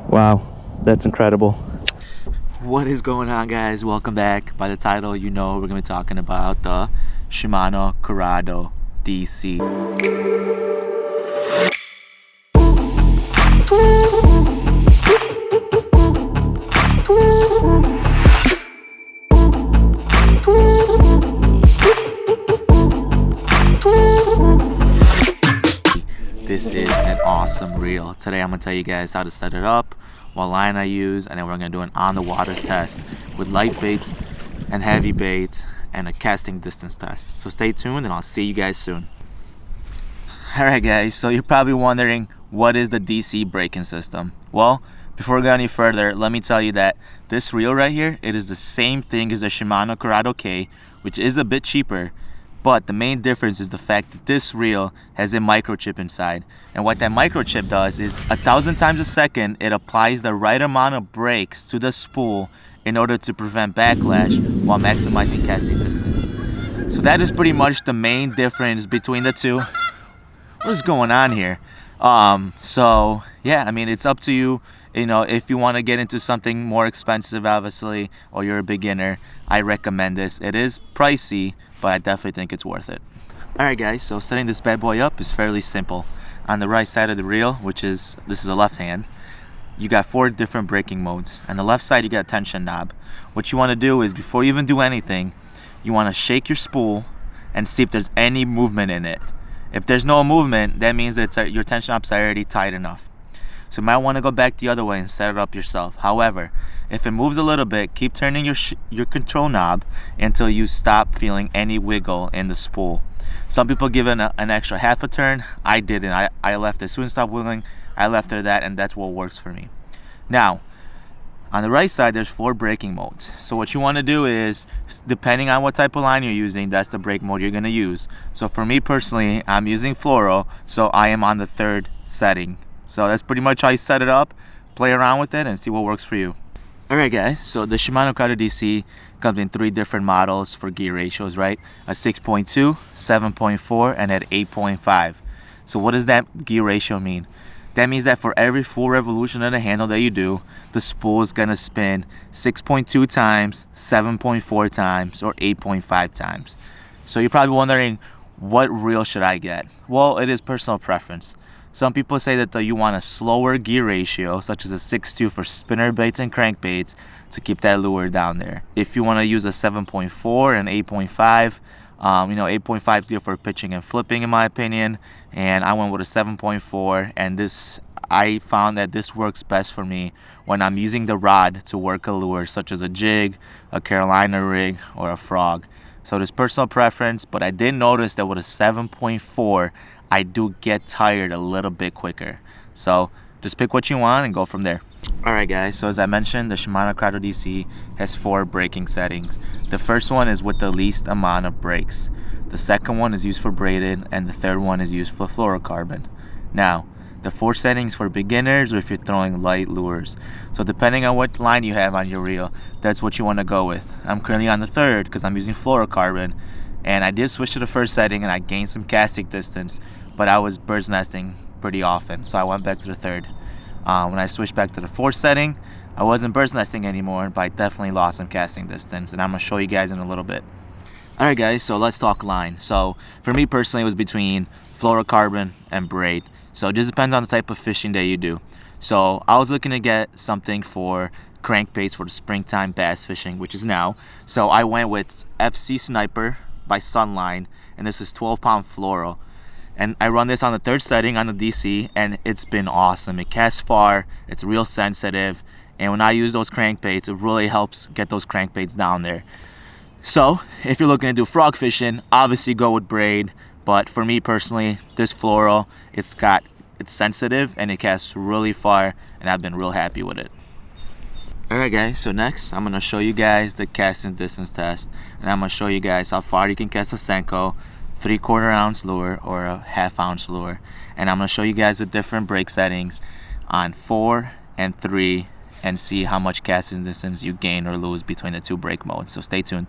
Wow, that's incredible. What is going on, guys? Welcome back. By the title, you know we're going to be talking about the Shimano Curado DC. This is an awesome reel. Today I'm going to tell you guys how to set it up, what line I use, and then we're going to do an on the water test with light baits and heavy baits and a casting distance test. So stay tuned and I'll see you guys soon. Alright guys, so you're probably wondering, what is the DC braking system? Well, before we go any further, let me tell you that this reel right here, it is the same thing as the Shimano Curado K, which is a bit cheaper. But the main difference is the fact that this reel has a microchip inside. And what that microchip does is 1,000 times a second, it applies the right amount of brakes to the spool in order to prevent backlash while maximizing casting distance. So that is pretty much the main difference between the two. What's going on here? So yeah, I mean, it's up to you. You know, if you want to get into something more expensive, obviously, or you're a beginner, I recommend this. It is pricey, but I definitely think it's worth it. Alright guys, so setting this bad boy up is fairly simple. On the right side of the reel, which is, this is the left hand, you got 4 different braking modes. On the left side, you got a tension knob. What you want to do is, before you even do anything, you want to shake your spool and see if there's any movement in it. If there's no movement, that means that your tension knob's already tight enough. So you might want to go back the other way and set it up yourself. However, if it moves a little bit, keep turning your control knob until you stop feeling any wiggle in the spool. Some people give it an extra half a turn. I didn't. I left it. As soon as it stopped wiggling, I left it at that, and that's what works for me. Now, on the right side, there's 4 braking modes. So what you want to do is, depending on what type of line you're using, that's the brake mode you're going to use. So for me personally, I'm using fluoro, so I am on the 3rd setting. So that's pretty much how you set it up. Play around with it and see what works for you. Alright guys, so the Shimano Curado DC comes in 3 different models for gear ratios, right? A 6.2, 7.4, and at 8.5. So what does that gear ratio mean? That means that for every full revolution of the handle that you do, the spool is going to spin 6.2 times, 7.4 times, or 8.5 times. So you're probably wondering, what reel should I get? Well, it is personal preference. Some people say that you want a slower gear ratio, such as a 6.2 for spinner baits and crankbaits, to keep that lure down there. If you want to use a 7.4 and 8.5, 8.5 is good for pitching and flipping in my opinion, and I went with a 7.4, and I found that this works best for me when I'm using the rod to work a lure, such as a jig, a Carolina rig, or a frog. So there's personal preference, but I did notice that with a 7.4, I do get tired a little bit quicker. So just pick what you want and go from there. Alright guys, so as I mentioned, the Shimano Curado DC has 4 braking settings. The first one is with the least amount of brakes. The second one is used for braided, and the third one is used for fluorocarbon. Now, the 4 settings for beginners, or if you're throwing light lures. So depending on what line you have on your reel, that's what you want to go with. I'm currently on the 3rd because I'm using fluorocarbon, and I did switch to the 1st setting and I gained some casting distance, but I was bird's nesting pretty often, so I went back to the 3rd. When I switched back to the 4th setting, I wasn't bird's nesting anymore, but I definitely lost some casting distance, and I'm going to show you guys in a little bit. Alright guys, so let's talk line. So for me personally, it was between fluorocarbon and braid. So it just depends on the type of fishing that you do. So I was looking to get something for crankbaits for the springtime bass fishing, which is now. So I went with FC Sniper by Sunline, and this is 12-pound fluoro. And I run this on the 3rd setting on the DC, and it's been awesome. It casts far, it's real sensitive, and when I use those crankbaits, it really helps get those crankbaits down there. So if you're looking to do frog fishing, obviously go with braid, but for me personally, this fluoro, it's sensitive and it casts really far, and I've been real happy with it. Alright guys, so next I'm going to show you guys the casting distance test, and I'm going to show you guys how far you can cast a Senko 3/4 ounce lure or a 1/2 ounce lure, and I'm going to show you guys the different brake settings on 4 and 3 and see how much casting distance you gain or lose between the 2 brake modes. So stay tuned.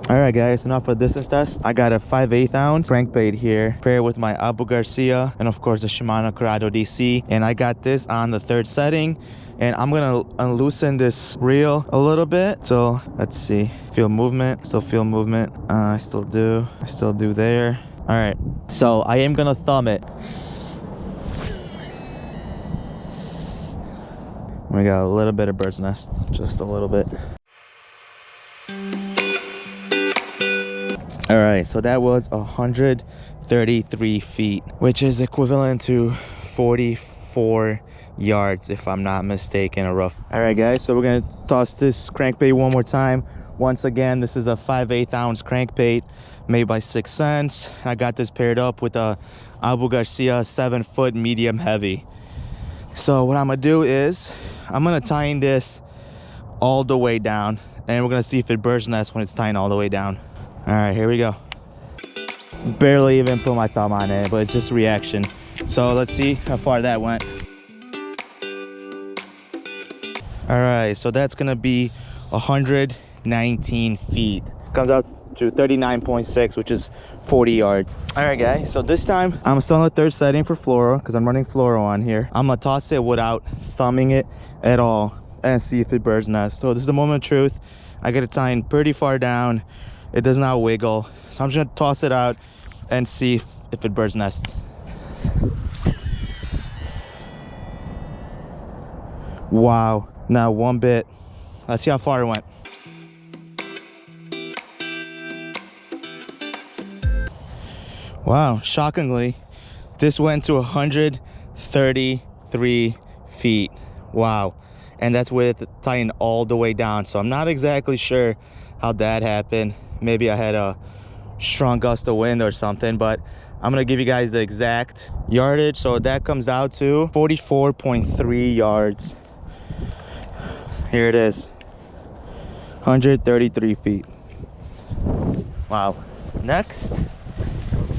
All right, guys, enough for distance test. I got a 5/8 ounce crankbait here, paired with my Abu Garcia and of course the Shimano Curado DC. And I got this on the 3rd setting. And I'm gonna unloosen this reel a little bit. So let's see, feel movement, still feel movement. I still do there. All right, so I am gonna thumb it. We got a little bit of bird's nest, just a little bit. All right, so that was 133 feet, which is equivalent to 44 yards if I'm not mistaken, a rough. All right, guys, so we're gonna toss this crankbait one more time. Once again, this is a 5/8 ounce crankbait made by 6 cents. I got this paired up with a Abu Garcia 7-foot medium heavy. So what I'm gonna do is I'm gonna tie this all the way down, and we're gonna see if it bird's nest when it's tying all the way down. All right, here we go. Barely even put my thumb on it, but it's just reaction. So let's see how far that went. All right, so that's gonna be 119 feet. Comes out to 39.6, which is 40 yards. All right, guys, so this time I'm still on the 3rd setting for fluoro because I'm running fluoro on here. I'm gonna toss it without thumbing it at all and see if it bird's nest. So this is the moment of truth. I get it tying pretty far down. It does not wiggle. So I'm just gonna toss it out and see if it bird's nest. Wow, not one bit. Let's see how far it went. Wow, shockingly, this went to 133 feet. Wow, and that's with it tying all the way down. So I'm not exactly sure how that happened. Maybe I had a strong gust of wind or something, but I'm gonna give you guys the exact yardage. So that comes out to 44.3 yards. Here it is, 133 feet. Wow. Next,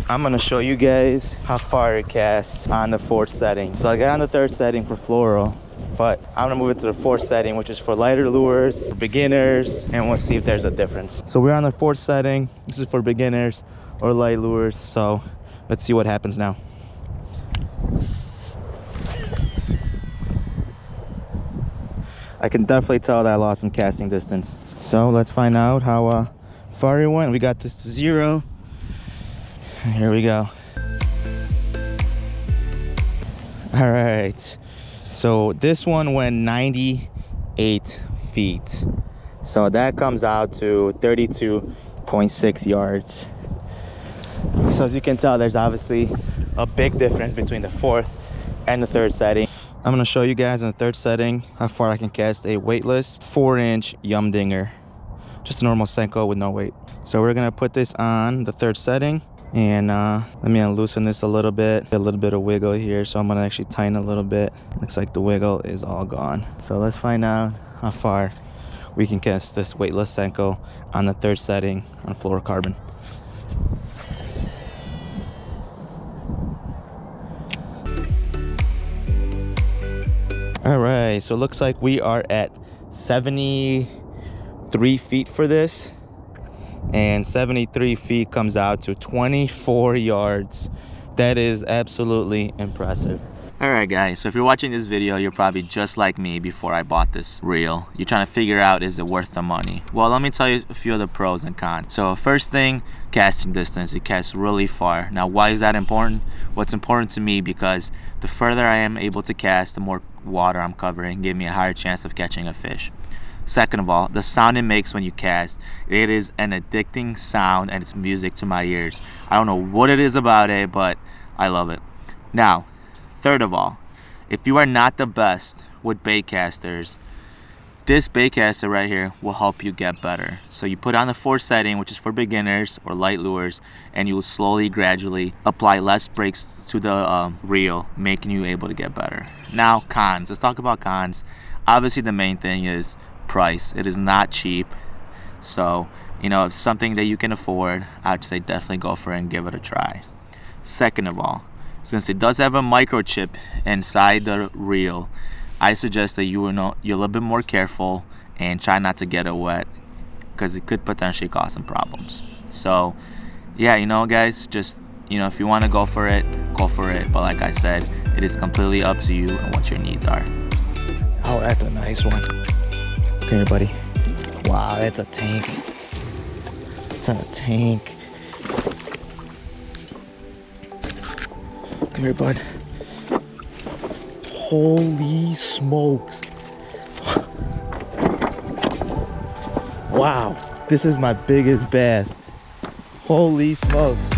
I'm gonna show you guys how far it casts on the 4th setting. So I got on the 3rd setting for fluoro, but I'm gonna move it to the 4th setting, which is for lighter lures, for beginners, and we'll see if there's a difference. So we're on the 4th setting. This is for beginners or light lures. So let's see what happens now. I can definitely tell that I lost some casting distance. So let's find out how far it went. We got this to 0. Here we go. All right, so this one went 98 feet. So that comes out to 32.6 yards. So as you can tell, there's obviously a big difference between the 4th and the 3rd setting. I'm gonna show you guys in the 3rd setting how far I can cast a weightless 4-inch yum dinger. Just a normal Senko with no weight. So we're gonna put this on the 3rd setting. And let me unloosen this a little bit of wiggle here. So I'm gonna actually tighten a little bit. Looks like the wiggle is all gone. So let's find out how far we can cast this weightless Senko on the 3rd setting on fluorocarbon. All right, so it looks like we are at 73 feet for this. And 73 feet comes out to 24 yards. That is absolutely impressive. Alright guys, so if you're watching this video, you're probably just like me before I bought this reel. You're trying to figure out, is it worth the money? Well, let me tell you a few of the pros and cons. So first thing, casting distance. It casts really far. Now why is that important? What's important to me because the further I am able to cast, the more water I'm covering, give me a higher chance of catching a fish. Second of all, the sound it makes when you cast, it is an addicting sound and it's music to my ears. I don't know what it is about it, but I love it. Now, third of all, if you are not the best with bait casters, this bait caster right here will help you get better. So you put on the 4th setting, which is for beginners or light lures, and you will slowly, gradually apply less breaks to the reel, making you able to get better. Now, cons. Let's talk about cons. Obviously, the main thing is price. It is not cheap. So, you know, if it's something that you can afford, I'd say definitely go for it and give it a try. Second of all, since it does have a microchip inside the reel, I suggest that you're a little bit more careful and try not to get it wet. because it could potentially cause some problems. So yeah, you know guys, just, you know, if you want to go for it, go for it. But like I said, it is completely up to you and what your needs are. Oh, that's a nice one. Come here, buddy. Wow, that's a tank. It's a tank. Come here, bud. Holy smokes. Wow, this is my biggest bass. Holy smokes.